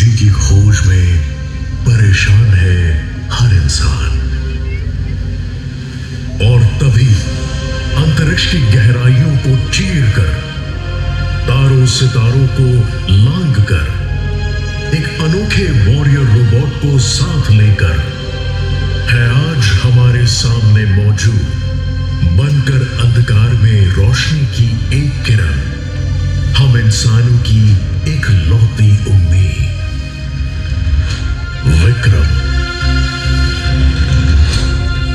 Energy की खोज में परेशान है हर इंसान। और तभी अंतरिक्ष की गहराइयों को चीरकर, तारों सितारों को लांघकर एक अनोखे वॉरियर रोबोट को साथ लेकर है आज हमारे सामने मौजूद, बनकर अंधकार में रोशनी की एक किरण, हम इंसानों की एक लौती उम्मीद, विक्रम।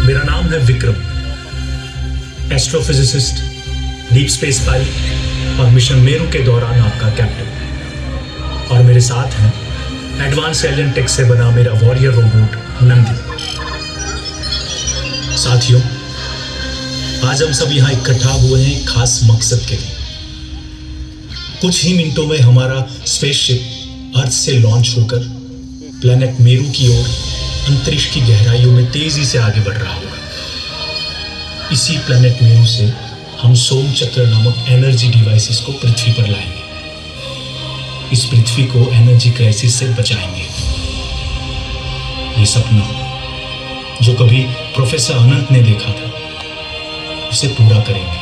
मेरा नाम है Vikram, astrophysicist, deep space pilot और मिशन मेरू के दौरान आपका कैप्टन। और मेरे साथ हैं एडवांस एलियन टेक से बना मेरा वॉरियर रोबोट नंदी। साथियों, आज हम सब यहाँ इकट्ठा हुए हैं एक खास मकसद के लिए। कुछ ही मिनटों में हमारा स्पेसशिप अर्थ से लॉन्च होकर प्लैनेट मेरू की ओर अंतरिक्ष की गहराइयों में तेजी से आगे बढ़ रहा होगा। इसी प्लैनेट मेरू से हम सोम चक्र नामक एनर्जी डिवाइसेस को पृथ्वी पर लाएंगे। इस पृथ्वी को एनर्जी क्राइसिस से बचाएंगे। ये सपना जो कभी प्रोफेसर अनंत ने देखा था, उसे पूरा करेंगे।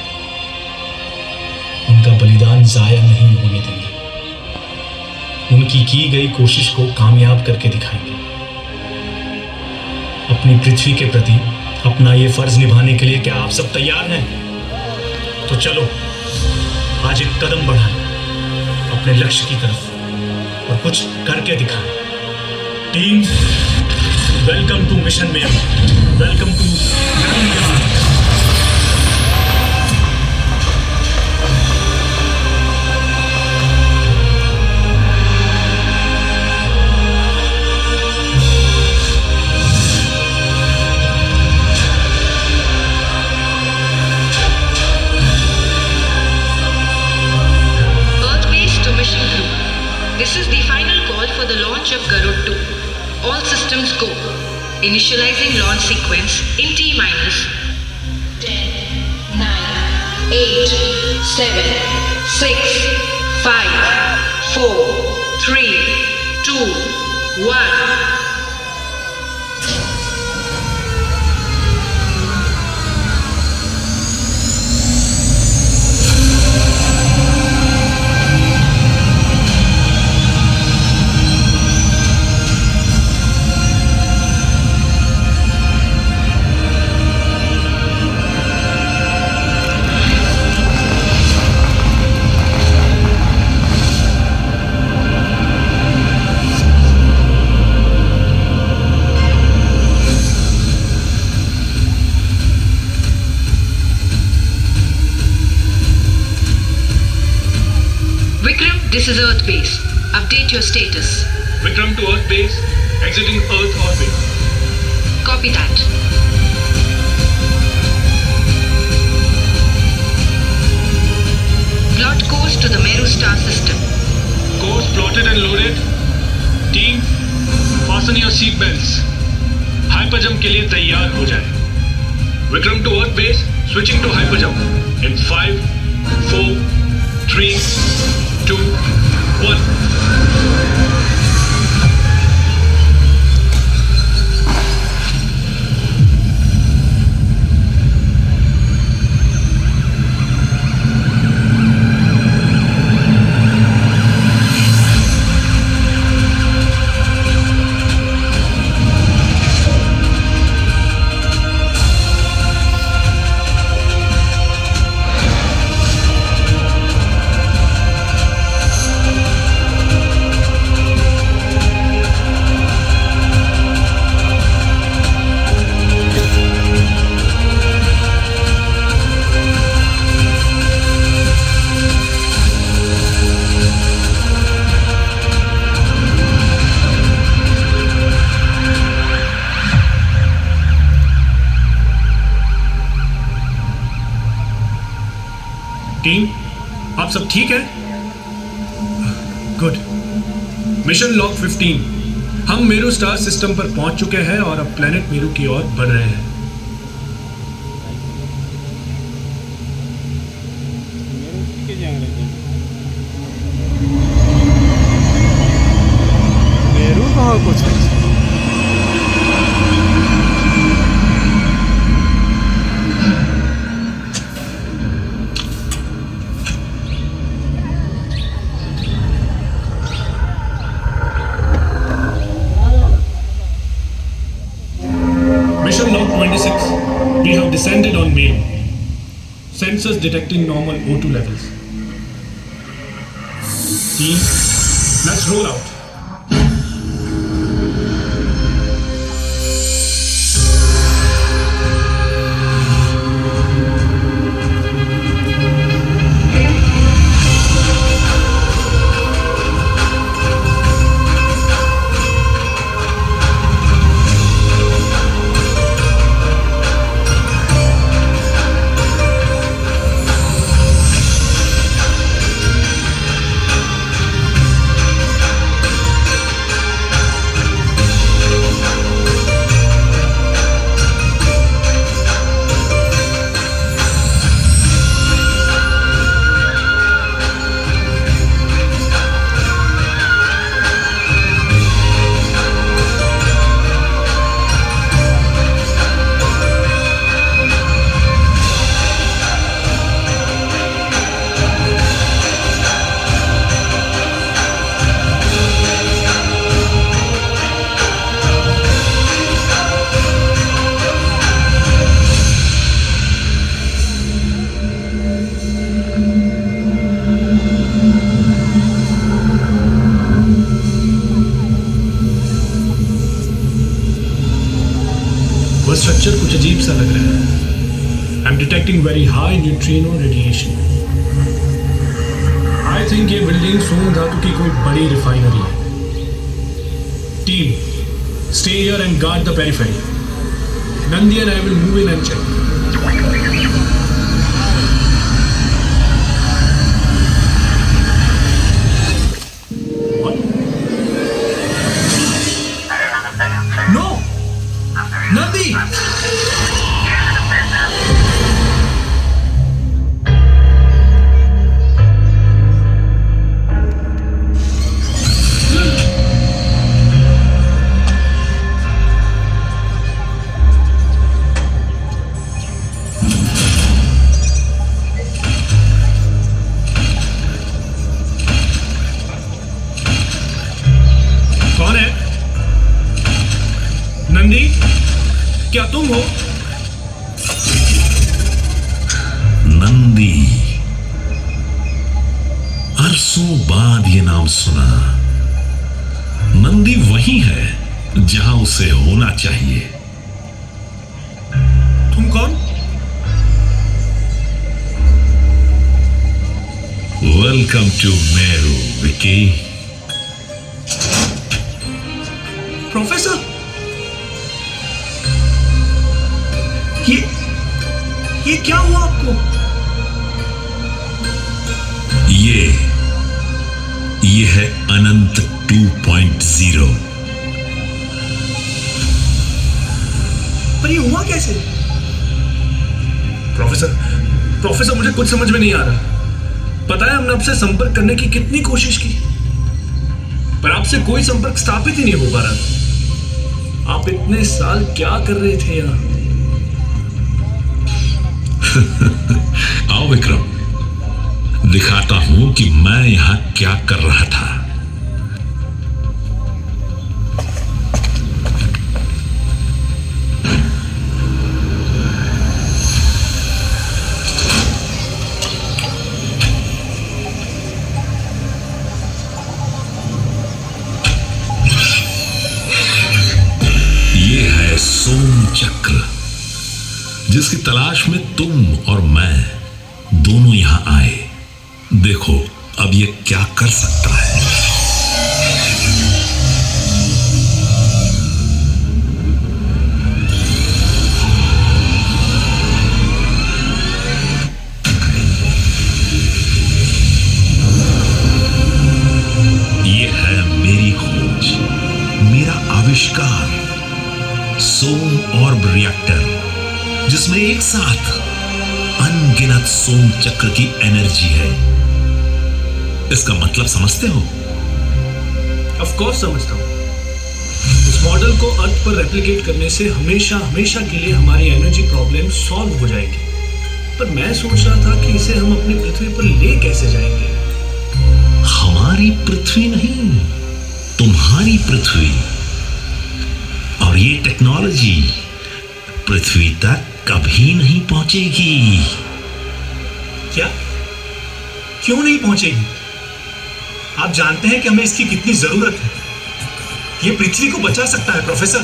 उनका बलिदान जाया नहीं होने देंगे। उनकी की गई कोशिश को कामयाब करके दिखाएंगे। अपनी पृथ्वी के प्रति अपना ये फर्ज निभाने के लिए क्या आप सब तैयार हैं? तो चलो आज एक कदम बढ़ाएं अपने लक्ष्य की तरफ और कुछ करके दिखाएं। Team, welcome to mission Meru, welcome to This is the final call for the launch of Garud 2. All systems go. Initializing launch sequence in T-minus 10, 9, 8, 7, 6, 5, 4, 3, 2, 1. Vikram, this is Earth base. Update your status. Vikram to Earth base, exiting Earth orbit. Copy that. Plot course to the Meru star system. Course plotted and loaded. Team, fasten your seat belts. Hyperjump के लिए तैयार हो जाए. Vikram to Earth base, switching to hyperjump. In 5, 4, 3, 2, 1. Team, आप सब ठीक है? Good. Mission log 15, हम मेरू स्टार सिस्टम पर पहुंच चुके हैं और अब प्लेनेट मेरू की ओर बढ़ रहे हैं। और कुछ नहीं। Mission log 26. We have descended on Meru. Sensors detecting normal O2 levels. Team, let's roll out. वह स्ट्रक्चर कुछ अजीब सा लग रहा है। I am detecting very high neutrino radiation. I think ये बिल्डिंग सोन धातु की कोई बड़ी रिफाइनरी है। Team, stay here and guard the periphery. Nandi and I will move in and check. No Nandi! कौन है? नंदी, क्या तुम हो? नंदी, अरसों बाद ये नाम सुना। नंदी वही है जहां उसे होना चाहिए। तुम कौन? Welcome to Meru, Vicky. Professor, ये क्या हुआ आपको? ये है अनंत 2.0। पर ये हुआ कैसे? प्रोफेसर मुझे कुछ समझ में नहीं आ रहा। पता है हमने आपसे संपर्क करने की कितनी कोशिश की, पर आपसे कोई संपर्क स्थापित ही नहीं हो पा रहा। आप इतने साल क्या कर रहे थे यहाँ? आओ विक्रम, दिखाता हूं कि मैं यहां क्या कर रहा था। ये है सोम चक्र, जिसकी तलाश में तुम और मैं दोनों यहां आए। देखो अब ये क्या कर सकता है। ये है मेरी खोज, मेरा आविष्कार, सोम ऑर्ब रिएक्टर, जिसमें एक साथ अनगिनत सोम चक्र की एनर्जी है। इसका मतलब समझते हो? ऑफ कोर्स समझता हूं। मॉडल को अर्थ पर रेप्लिकेट करने से हमेशा हमेशा के लिए हमारी एनर्जी प्रॉब्लम सॉल्व हो जाएगी। पर मैं सोच रहा था कि इसे हम अपनी पृथ्वी पर ले कैसे जाएंगे। हमारी पृथ्वी नहीं, तुम्हारी पृथ्वी। और ये टेक्नोलॉजी पृथ्वी तक कभी नहीं पहुंचेगी। क्या? क्यों नहीं पहुंचेगी? आप जानते हैं कि हमें इसकी कितनी जरूरत है। ये पृथ्वी को बचा सकता है प्रोफेसर।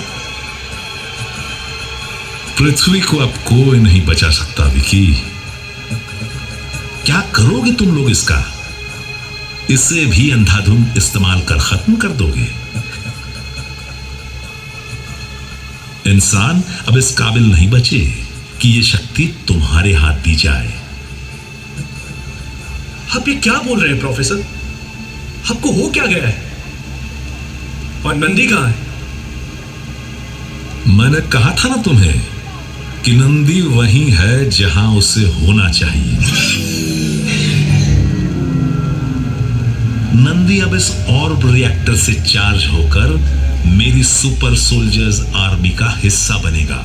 पृथ्वी को अब कोई नहीं बचा सकता विकी। क्या करोगे तुम लोग इसका? इसे भी अंधाधुंध इस्तेमाल कर खत्म कर दोगे। इंसान अब इस काबिल नहीं बचे कि यह शक्ति तुम्हारे हाथ दी जाए। आप ये क्या बोल रहे हैं प्रोफेसर? आपको हो क्या गया है? और नंदी कहां है? मैंने कहा था ना तुम्हें कि नंदी वहीं है जहां उसे होना चाहिए। नंदी अब इस ऑर्ब रिएक्टर से चार्ज होकर मेरी सुपर सोल्जर्स आर्मी का हिस्सा बनेगा।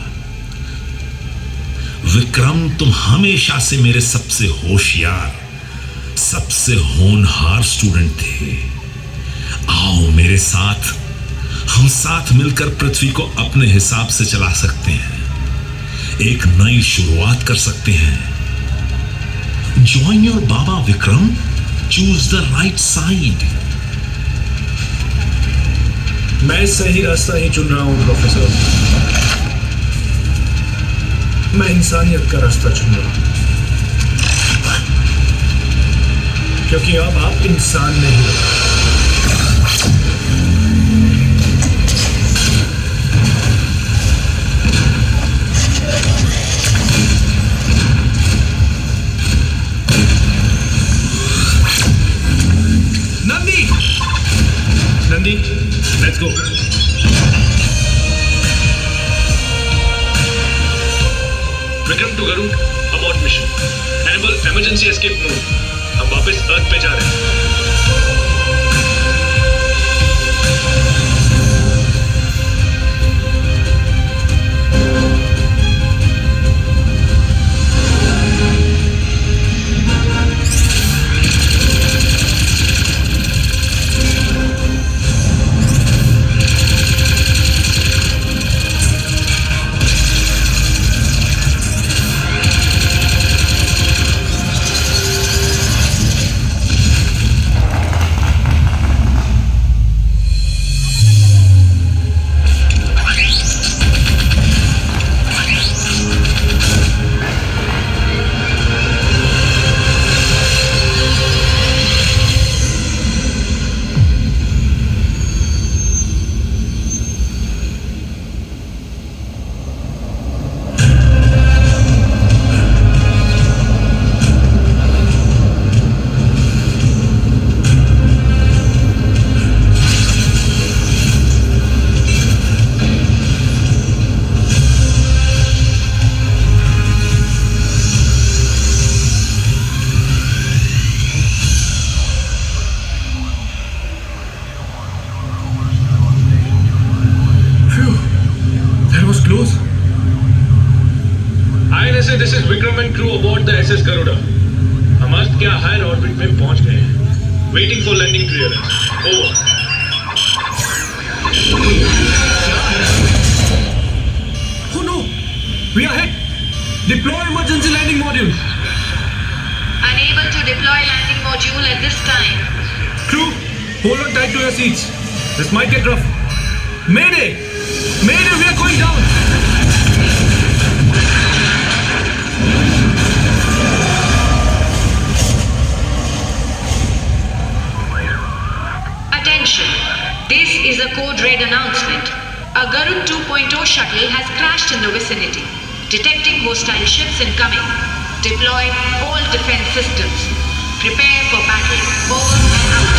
विक्रम, तुम हमेशा से मेरे सबसे होशियार, सबसे होनहार स्टूडेंट थे। आओ मेरे साथ, हम साथ मिलकर पृथ्वी को अपने हिसाब से चला सकते हैं, एक नई शुरुआत कर सकते हैं। Join your Baba Vikram, choose the right side. मैं सही रास्ता ही चुन रहा हूं प्रोफेसर। मैं इंसानियत का रास्ता चुन रहा हूं, क्योंकि अब आप इंसान नहीं हो। Nandi, let's go. Vikram to Garuda, abort mission. Animal emergency escape mode. हम वापस अर्थ पे जा रहे हैं। This is Vikram and crew aboard the SS Garuda. हम अर्थ के हायर ऑर्बिट में पहुंच गए हैं। Waiting for landing clearance. Over. Oh no! We are hit. Deploy emergency landing module. Unable to deploy landing module at this time. Crew, hold on tight to your seats. This might get rough. Mayday! Mayday, we are going down. Attention! This is a code red announcement. A Garud 2.0 shuttle has crashed in the vicinity. Detecting hostile ships incoming. Deploy all defense systems. Prepare for battle. Over and out.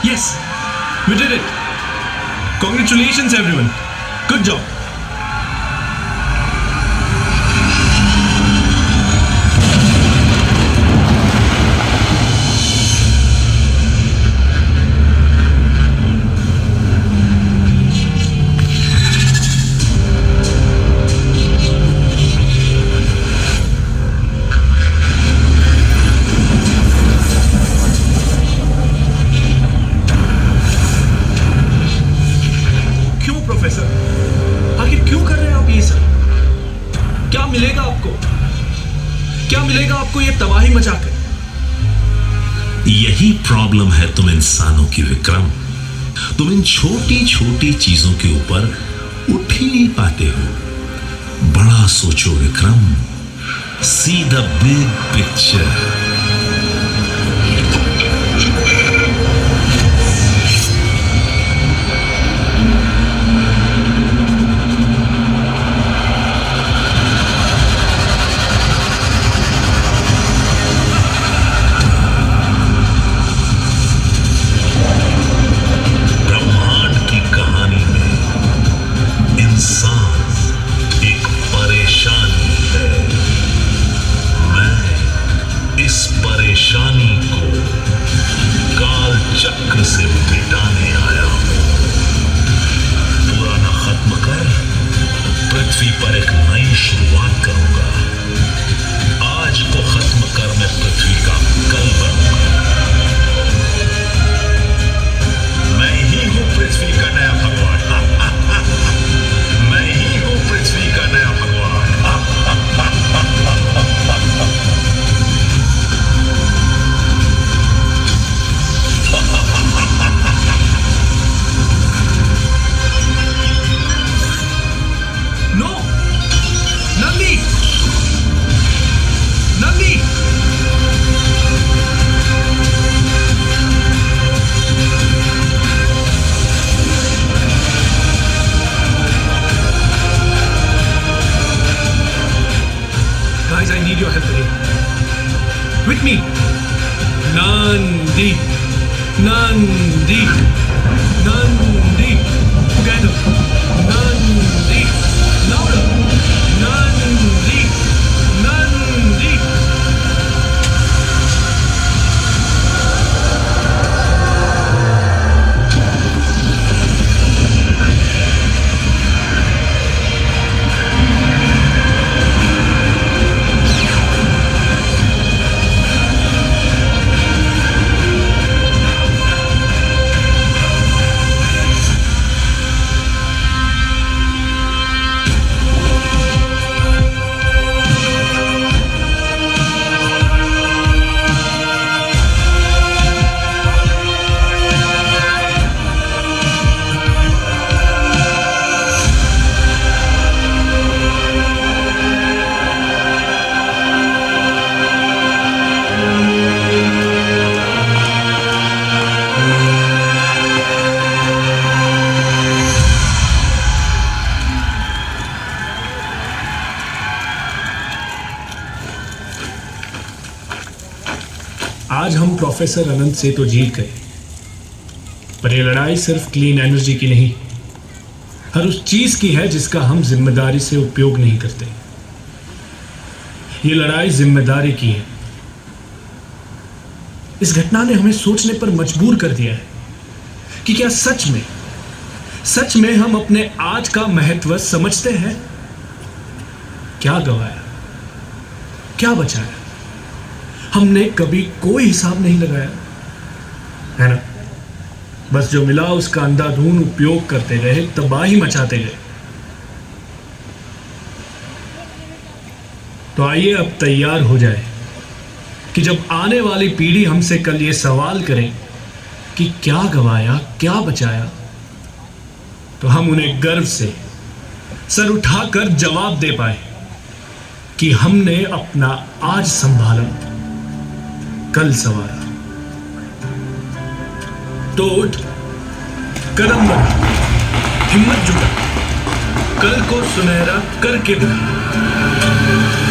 Yes, we did it. Congratulations, everyone. Good job. आखिर क्यों कर रहे हैं आप ये सब? क्या मिलेगा आपको? क्या मिलेगा आपको ये तबाही मचाकर? यही प्रॉब्लम है तुम इंसानों की विक्रम। तुम इन छोटी छोटी चीजों के ऊपर उठ ही नहीं पाते हो। बड़ा सोचो Vikram. See the big picture. परेशानी को काल चक्र से मिटाने आया हूं। पुराना खत्म कर पृथ्वी पर एक नई शुरुआत करूंगा। आज को खत्म कर मैं पृथ्वी का कल बनूंगा। मैं ही हूं पृथ्वी का नया भगवान। मैं ही हूं पृथ्वी का नया भगवान। No! Nandi! Nandi! Guys, I need your help today. With me. Nandi. Nandi. Nandi. Together. Nandi. Louder. Nandi. Nandi. आज हम प्रोफेसर अनंत से तो जीत गए, पर यह लड़ाई सिर्फ क्लीन एनर्जी की नहीं, हर उस चीज की है जिसका हम जिम्मेदारी से उपयोग नहीं करते। ये लड़ाई जिम्मेदारी की है। इस घटना ने हमें सोचने पर मजबूर कर दिया है कि क्या सच में हम अपने आज का महत्व समझते हैं? क्या गवाया, क्या बचाया, हमने कभी कोई हिसाब नहीं लगाया, है ना? बस जो मिला उसका अंधाधुंध उपयोग करते रहे, तबाही मचाते गए। तो आइए अब तैयार हो जाए कि जब आने वाली पीढ़ी हमसे कल ये सवाल करे कि क्या गवाया, क्या बचाया, तो हम उन्हें गर्व से सर उठाकर जवाब दे पाए कि हमने अपना आज संभाला, कल सवारा। तो उठ, कदम बढ़ा, हिम्मत जुटा, कल को सुनहरा करके बढ़ा।